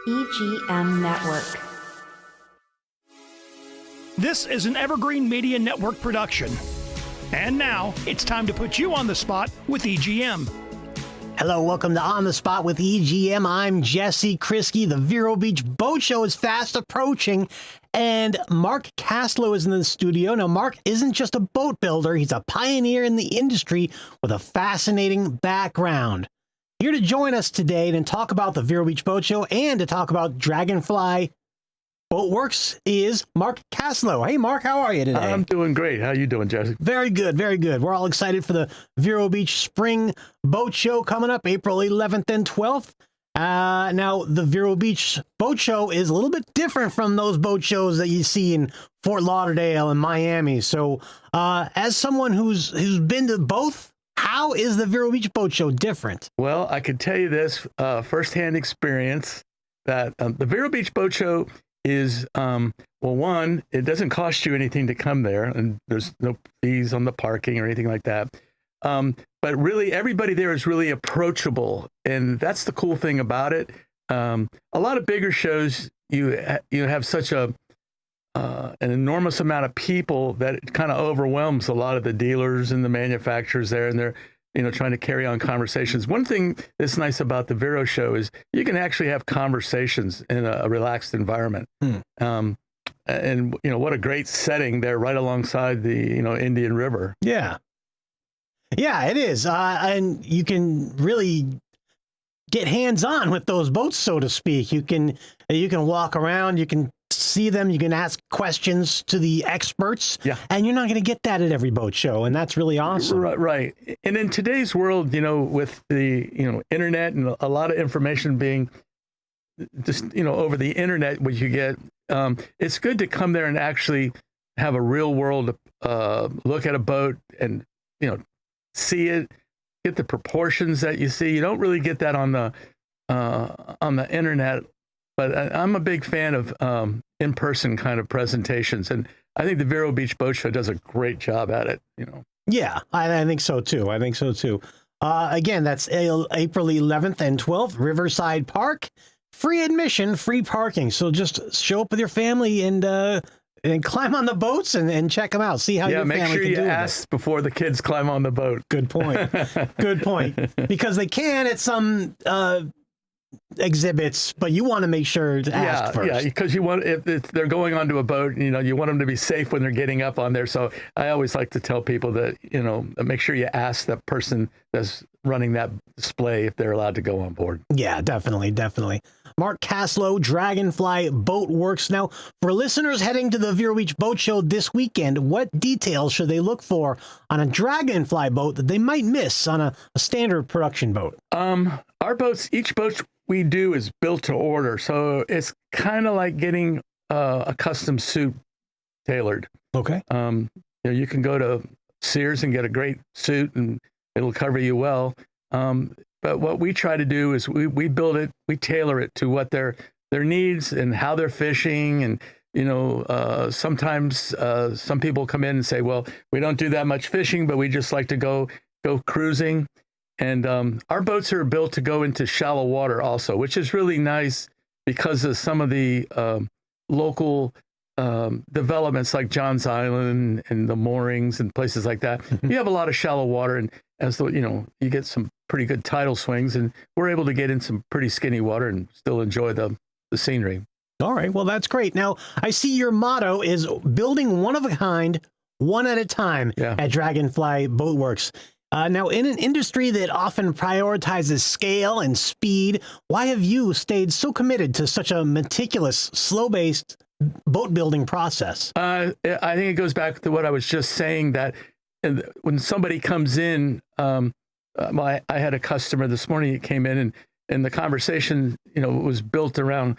EGM Network. This is an Evergreen Media Network production. And now, it's time to put you on the spot with EGM. Hello, welcome to On the Spot with EGM. I'm Jesse Kriske. The Vero Beach Boat Show is fast approaching, and Mark Castlow is in the studio. Now, Mark isn't just a boat builder. He's a pioneer in the industry with a fascinating background. Here to join us today and talk about the Vero Beach Boat Show and to talk about Dragonfly Boatworks is Mark Castlow. Hey, Mark, how are you today? I'm doing great. How you doing, Jesse? Very good, very good. We're all excited for the Vero Beach Spring Boat Show coming up April 11th and 12th. Now, the Vero Beach Boat Show is a little bit different from those boat shows that you see in Fort Lauderdale and Miami. So, as someone who's been to both, how is the Vero Beach Boat Show different? Well, I can tell you this firsthand experience that the Vero Beach Boat Show is, well, one, it doesn't cost you anything to come there, and there's no fees on the parking or anything like that. But really, everybody there is really approachable, and that's the cool thing about it. A lot of bigger shows, you have such an enormous amount of people that it kind of overwhelms a lot of the dealers and the manufacturers there, and they're trying to carry on conversations. One thing that's nice about the Vero show is you can actually have conversations in a relaxed environment. And what a great setting there, right alongside the Indian River. Yeah, it is, and you can really get hands-on with those boats, so to speak. You can walk around, you can see them, you can ask questions to the experts, and you're not going to get that at every boat show, and that's really awesome. Right. And in today's world, with the internet and a lot of information being just over the internet, what you get, it's good to come there and actually have a real world look at a boat and see it, get the proportions that you see. You don't really get that on the internet. But I'm a big fan of in-person kind of presentations, and I think the Vero Beach Boat Show does a great job at it. Yeah, I think so too. Again, that's April 11th and 12th, Riverside Park. Free admission, free parking. So just show up with your family and climb on the boats and check them out. See how your family can do it. Make sure you ask before the kids climb on the boat. Good point. Good point. Because they can at some exhibits, but you want to make sure to ask first. Yeah, because you want, if they're going onto a boat, you want them to be safe when they're getting up on there. So I always like to tell people that, make sure you ask that person that's running that display if they're allowed to go on board. Yeah, definitely. Mark Castlow, Dragonfly Boatworks. Now, for listeners heading to the Vero Beach Boat Show this weekend, what details should they look for on a Dragonfly boat that they might miss on a standard production boat? Our boats, each boat we do is built to order. So it's kind of like getting a custom suit tailored. Okay. You can go to Sears and get a great suit and it'll cover you well. But what we try to do is we build it, we tailor it to what their needs and how they're fishing. And, sometimes some people come in and say, well, we don't do that much fishing, but we just like to go cruising. And our boats are built to go into shallow water also, which is really nice because of some of the local developments like John's Island and the moorings and places like that. You have a lot of shallow water, and you get some pretty good tidal swings, and we're able to get in some pretty skinny water and still enjoy the scenery. All right, well, that's great. Now, I see your motto is building one of a kind, one at a time at Dragonfly Boatworks. Now, in an industry that often prioritizes scale and speed, why have you stayed so committed to such a meticulous, slow-based boat building process? I think it goes back to what I was just saying, that when somebody comes in, I had a customer this morning that came in, and the conversation, was built around,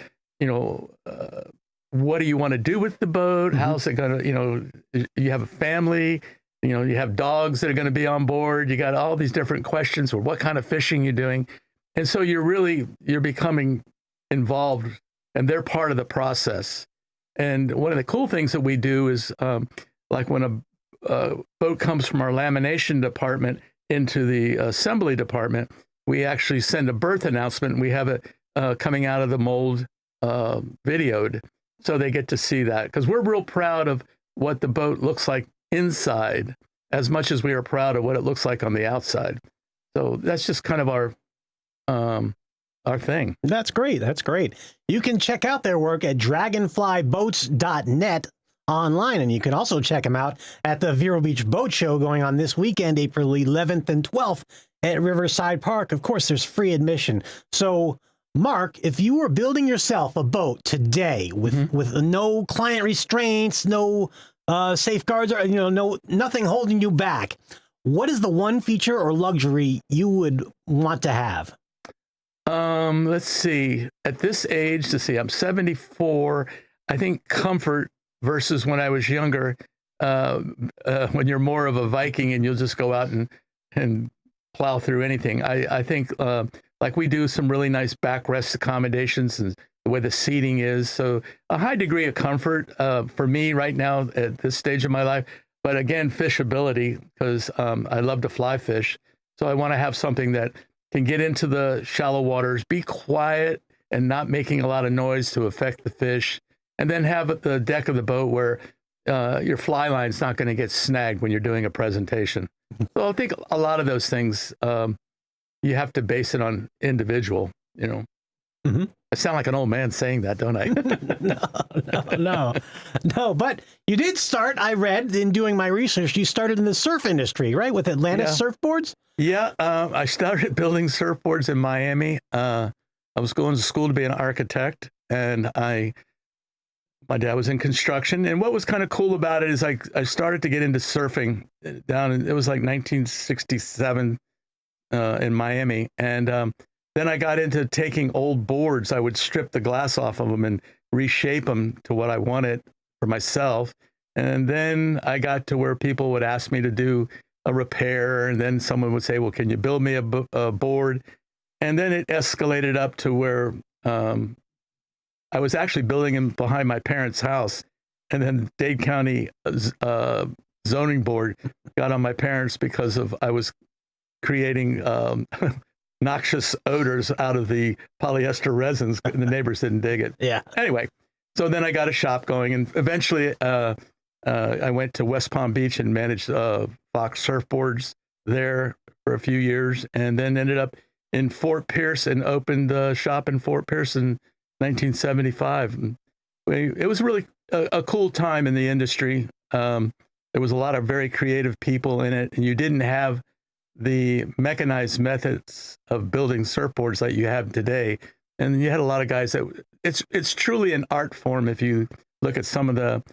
what do you want to do with the boat? How's it going to, you have a family, you have dogs that are going to be on board. You got all these different questions, or what kind of fishing you're doing. And so you're becoming involved, and they're part of the process. And one of the cool things that we do is, like when a boat comes from our lamination department into the assembly department, we actually send a berth announcement. We have it coming out of the mold videoed so they get to see that, because we're real proud of what the boat looks like inside as much as we are proud of what it looks like on the outside. So that's just kind of our thing. That's great. That's great. You can check out their work at dragonflyboats.net online, and you can also check them out at the Vero Beach Boat Show going on this weekend, April 11th and 12th at Riverside Park. Of course, there's free admission. So, Mark, if you were building yourself a boat today with no client restraints, no safeguards, or nothing holding you back, what is the one feature or luxury you would want to have? Let's see. At this age, I'm 74. I think comfort versus when I was younger, when you're more of a Viking and you'll just go out and plow through anything. I think like we do some really nice backrest accommodations and the way the seating is. So a high degree of comfort for me right now at this stage of my life. But again, fishability, because I love to fly fish. So I want to have something that can get into the shallow waters, be quiet and not making a lot of noise to affect the fish, and then have the deck of the boat where your fly line's not going to get snagged when you're doing a presentation. So I think a lot of those things, you have to base it on individual, Mm-hmm. I sound like an old man saying that, don't I? No. But you did start, I read in doing my research, you started in the surf industry, right? With Atlantis surfboards? Yeah. I started building surfboards in Miami. I was going to school to be an architect, and my dad was in construction. And what was kind of cool about it is I started to get into surfing it was like 1967 in Miami. And then I got into taking old boards. I would strip the glass off of them and reshape them to what I wanted for myself. And then I got to where people would ask me to do a repair. And then someone would say, well, can you build me a board? And then it escalated up to where I was actually building them behind my parents' house. And then Dade County zoning board got on my parents because I was creating noxious odors out of the polyester resins, and the neighbors didn't dig it. Yeah. Anyway, so then I got a shop going, and eventually I went to West Palm Beach and managed Fox surfboards there for a few years, and then ended up in Fort Pierce and opened a shop in Fort Pierce in 1975. And it was really a cool time in the industry. There was a lot of very creative people in it, and you didn't have the mechanized methods of building surfboards that you have today. And you had a lot of guys that it's truly an art form if you look at some of the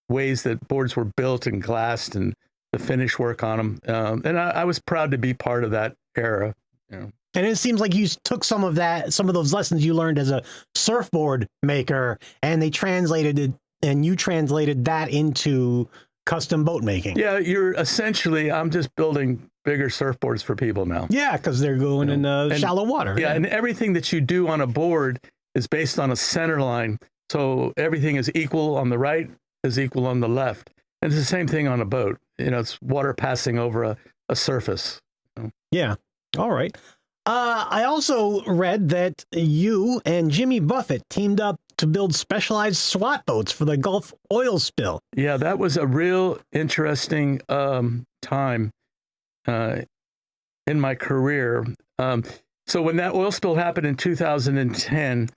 ways that boards were built and glassed and the finish work on them. And I was proud to be part of that era. And it seems like you took some of those lessons you learned as a surfboard maker, and you translated that into custom boat making. Yeah, I'm just building bigger surfboards for people now. Yeah, because they're going in shallow water. Yeah, and everything that you do on a board is based on a center line. So everything is equal on the right, is equal on the left. And it's the same thing on a boat. It's water passing over a surface. Yeah. All right. I also read that you and Jimmy Buffett teamed up to build specialized SWAT boats for the Gulf oil spill. Yeah, that was a real interesting time in my career. So when that oil spill happened in 2010,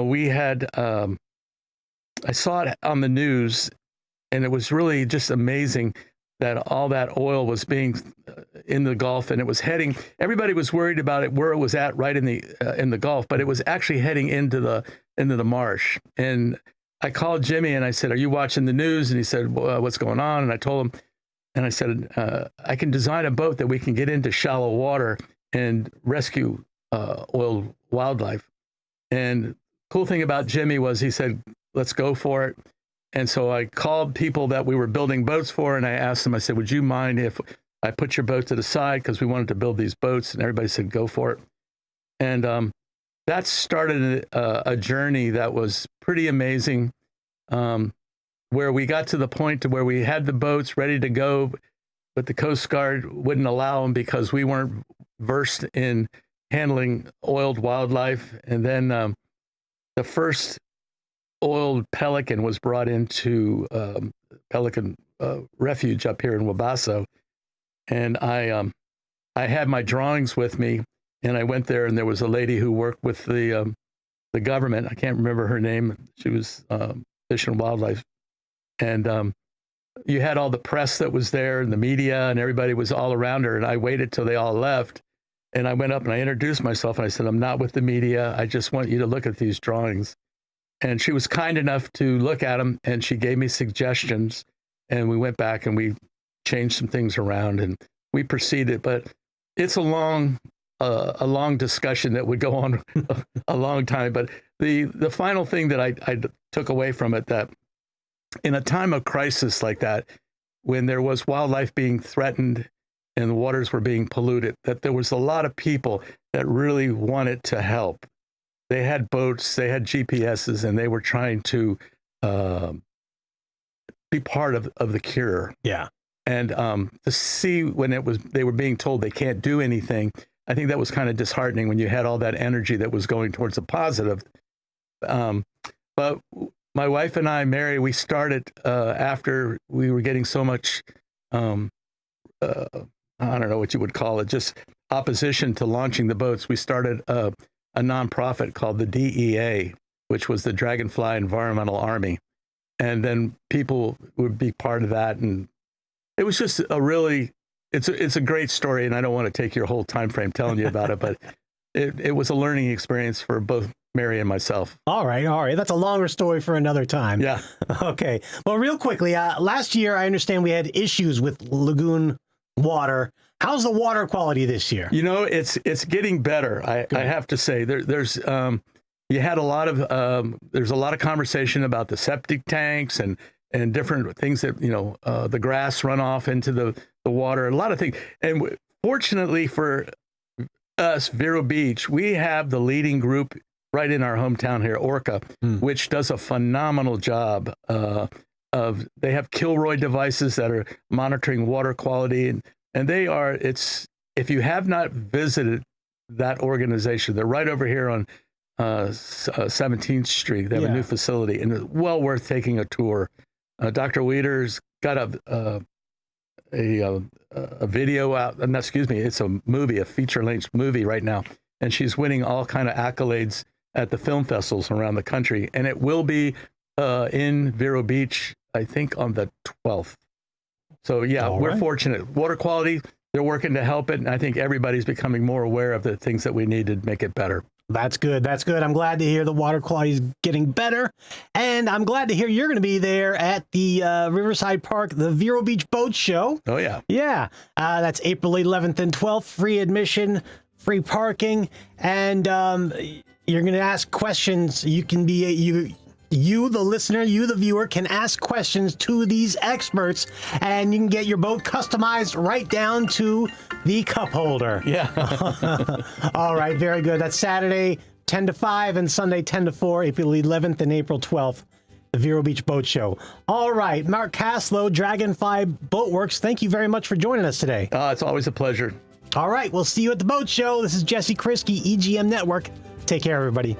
we had, I saw it on the news, and it was really just amazing that all that oil was being in the Gulf, and it was heading. Everybody was worried about it where it was at, right in the Gulf, but it was actually heading into the marsh. And I called Jimmy and I said, "Are you watching the news?" And he said, well, "What's going on?" And I told him, and I said, "I can design a boat that we can get into shallow water and rescue oil wildlife." And cool thing about Jimmy was he said, "Let's go for it." And so I called people that we were building boats for, and I asked them, I said, "Would you mind if I put your boat to the side?" Because we wanted to build these boats, and everybody said, "Go for it." And that started a journey that was pretty amazing, where we got to the point to where we had the boats ready to go, but the Coast Guard wouldn't allow them because we weren't versed in handling oiled wildlife. And then the first oiled Pelican was brought into Pelican Refuge up here in Wabasso, and I had my drawings with me, and I went there, and there was a lady who worked with the government. I can't remember her name. She was Fish and Wildlife, and you had all the press that was there, and the media, and everybody was all around her. And I waited till they all left, and I went up and I introduced myself, and I said, "I'm not with the media. I just want you to look at these drawings." And she was kind enough to look at them, and she gave me suggestions, and we went back and we changed some things around, and we proceeded. But it's a long discussion that would go on a long time. But the final thing that I took away from it, that in a time of crisis like that, when there was wildlife being threatened and the waters were being polluted, that there was a lot of people that really wanted to help. They had boats, they had GPSs, and they were trying to be part of the cure. Yeah. And to see when they were being told they can't do anything, I think that was kind of disheartening when you had all that energy that was going towards the positive. But my wife and I, Mary, we started after we were getting so much, I don't know what you would call it, just opposition to launching the boats. We started a nonprofit called the DEA, which was the Dragonfly Environmental Army. And then people would be part of that. And it was just it's a great story. And I don't want to take your whole time frame telling you about it, but it was a learning experience for both Mary and myself. All right. That's a longer story for another time. Yeah. Okay. Well, real quickly, last year, I understand we had issues with Lagoon water. How's the water quality this year? You know, it's getting better. I have to say there's you had a lot of there's a lot of conversation about the septic tanks and different things that, the grass runoff into the water, a lot of things. And fortunately for us, Vero Beach, we have the leading group right in our hometown here, Orca, which does a phenomenal job they have Kilroy devices that are monitoring water quality, and they are, if you have not visited that organization, they're right over here on 17th Street. They have a new facility, and it's well worth taking a tour. Dr. Weeder's got a video out, excuse me, it's a movie, a feature-length movie right now, and she's winning all kind of accolades at the film festivals around the country, and it will be in Vero Beach, I think, on the 12th. So yeah, we're fortunate. Water quality, they're working to help it, and I think everybody's becoming more aware of the things that we need to make it better. That's good. That's good. I'm glad to hear the water quality is getting better. And I'm glad to hear you're going to be there at the Riverside Park, the Vero Beach Boat Show. Oh, yeah. Yeah. That's April 11th and 12th. Free admission, free parking. And you're going to ask questions. You can be, you, the listener, you, the viewer, can ask questions to these experts, and you can get your boat customized right down to the cup holder. Yeah. All right, very good. That's Saturday 10 to 5 and Sunday 10 to 4, April 11th and April 12th, the Vero Beach Boat Show. All right, Mark Castlow, Dragonfly Boatworks, thank you very much for joining us today. It's always a pleasure. All right, we'll see you at the boat show. This is Jesse Kriske, EGM Network. Take care, everybody.